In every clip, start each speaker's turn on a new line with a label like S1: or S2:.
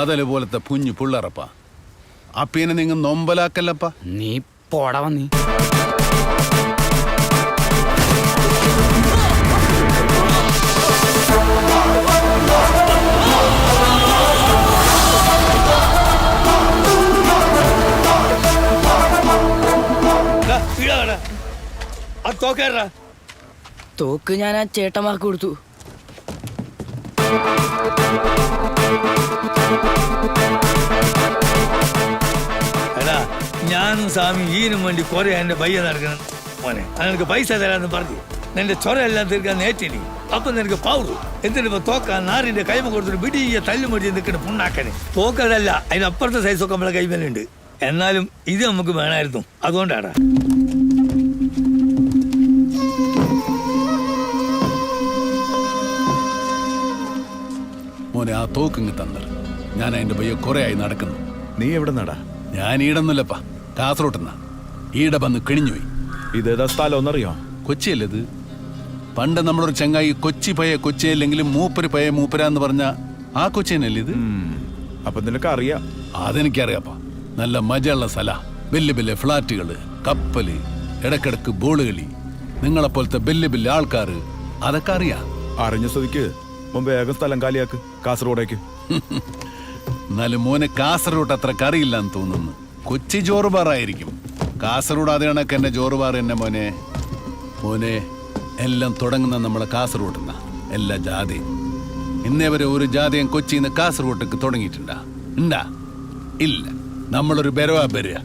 S1: അതേപോലത്തെ കുഞ്ഞു പിള്ളേറപ്പ. അപ്പീനെ നിങ്ങൾ നൊമ്പലാക്കല്ലപ്പ.
S2: നീ പോടാ വന്നി. തോക്ക് ഞാൻ ആ ചേട്ടന്മാർക്ക് കൊടുത്തു.
S3: എടാ ഞാനും സ്വാമി ഈനും വേണ്ടി കുറെ എന്റെ പയ്യ നടക്കണം മോനെ. നിനക്ക് പൈസ തരാന്ന് പറഞ്ഞു നിന്റെ ചൊറയെല്ലാം തീർക്കാൻ നേറ്റിനി. അപ്പൊ നിനക്ക് പൗറു എന്തിനിപ്പോ തോക്കാൻ നാറിന്റെ കൈമ കൊടുത്തിട്ട് പിടിയ തല്ലുമൊഴി നിൽക്കണ പുണ്ണാക്കനെ. തോക്കതല്ല, അതിനപ്പുറത്തെ സൈസൊക്കെ നമ്മളെ കൈമലുണ്ട്. എന്നാലും ഇത് നമുക്ക് വേണമായിരുന്നു, അതുകൊണ്ടാടാ.
S1: മോനെ ആ തോക്കിങ് തന്നത് ഞാൻ അതിന്റെ പയ്യ കുറെ ആയി നടക്കുന്നു.
S4: നീ എവിടെ നടാ?
S1: ഞാൻ ഈടൊന്നുമില്ലപ്പാ, കാസർഗോട്ടെന്നാ. ഈടെ വന്ന് കിണിഞ്ഞുപോയി.
S4: ഇതേതാ സ്ഥലം ഒന്നറിയോ?
S1: കൊച്ചിയല്ലേ ഇത്? പണ്ട് നമ്മളൊരു ചങ്ങായി കൊച്ചി പയ കൊച്ചിയല്ലെങ്കിലും മൂപ്പര് പയ മൂപ്പരാന്ന് പറഞ്ഞ ആ കൊച്ചിയനല്ലേ ഇത്?
S4: അപ്പൊ നിനക്ക് അറിയാം?
S1: അതെനിക്കറിയാപ്പാ. നല്ല മജയുള്ള സ്ഥല, വലിയ വലിയ ഫ്ലാറ്റുകള്, കപ്പല്, ഇടക്കിടക്ക് ബോള് കളി, നിങ്ങളെപ്പോലത്തെ വലിയ വലിയ ആൾക്കാര്, അതൊക്കെ അറിയാം.
S4: അറിഞ്ഞ സ്ഥിതിക്ക് മുമ്പ് വേഗം സ്ഥലം കാലിയാക്ക്, കാസർഗോഡേക്ക്.
S1: എന്നാലും മോനെ കാസർഗോഡ് അത്ര കറിയില്ലാന്ന് തോന്നുന്നു. കൊച്ചി ജോറുബാറായിരിക്കും. കാസർഗോഡ് അതേ കണക്ക് എന്നെ ജോറുബാർ എന്നെ മോനെ. മോനെ എല്ലാം തുടങ്ങുന്ന നമ്മളെ കാസർഗോഡ് എന്നാ. എല്ലാ ജാതിയും ഇന്നേ വരെ ഒരു ജാതിയും കൊച്ചിന്ന് കാസർഗോട്ടേക്ക് തുടങ്ങിയിട്ടുണ്ടാ? ഉണ്ടാ? ഇല്ല. നമ്മളൊരു ബെരവാ ബെരുക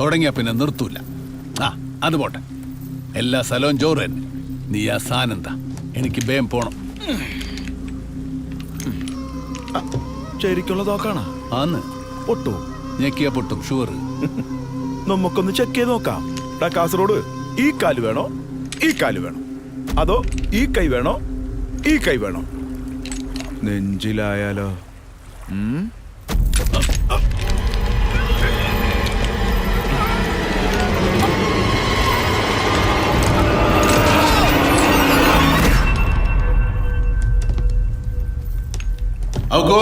S1: തുടങ്ങിയ പിന്നെ നിർത്തൂല. ആ അത് പോട്ടെ, എല്ലാ സ്ഥലവും ജോറ് തന്നെ. നീ ആ സാനന്ത, എനിക്ക് ബേം പോണം.
S4: ശരിക്കുള്ള തോക്കാണോ?
S1: ആന്ന്.
S4: പൊട്ടു?
S1: ഞെക്കിയ പൊട്ടും, ഷുവർ.
S4: നമുക്കൊന്ന് ചെക്ക് ചെയ്ത് നോക്കാം. കാസർഗോഡ് ഈ കാല് വേണോ ഈ കാല് വേണോ, അതോ ഈ കൈ വേണോ ഈ കൈ വേണോ? നെഞ്ചിലായാലോ?
S1: ഔഗോ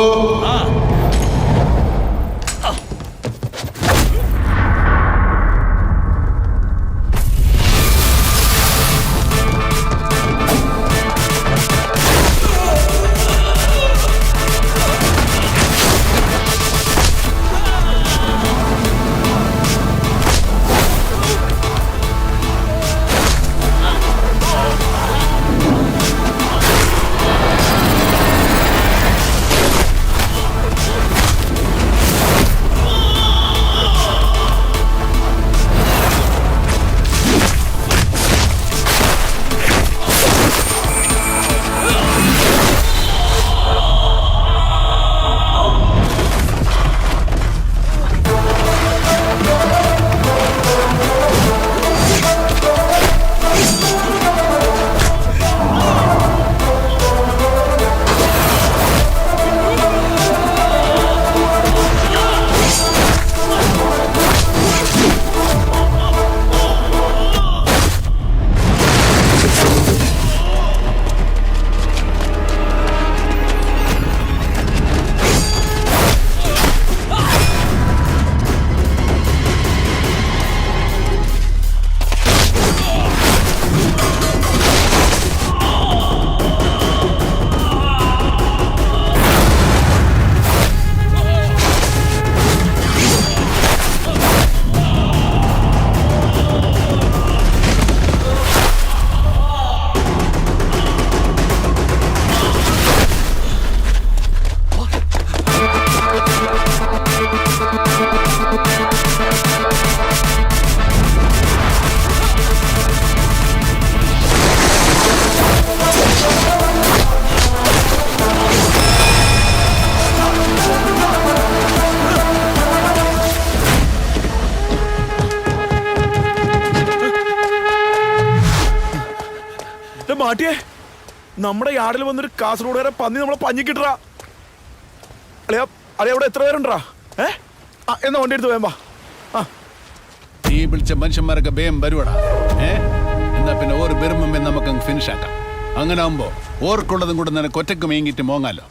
S4: മാറ്റിയേ, നമ്മുടെ യാർഡിൽ വന്നൊരു കാസർഗോഡുകാരെ പന്നി നമ്മളെ പഞ്ഞിക്കിട്ടാ. അളിയാ അളിയ അവിടെ എത്ര പേരുണ്ടാ? എന്നാ വണ്ടി എടുത്ത് വേമ്പാ.
S1: നീ വിളിച്ച മനുഷ്യന്മാരൊക്കെ വേം വരുവടാ. എന്നാ പിന്നെ ഓരോ ബെറുമ്പേ നമുക്ക് ഫിനിഷ് ആക്കാം. അങ്ങനെ ആകുമ്പോ ഓർക്കുള്ളതും കൂടെ നിനക്ക് ഒറ്റക്ക് മേങ്ങിട്ട് മോങ്ങാലോ.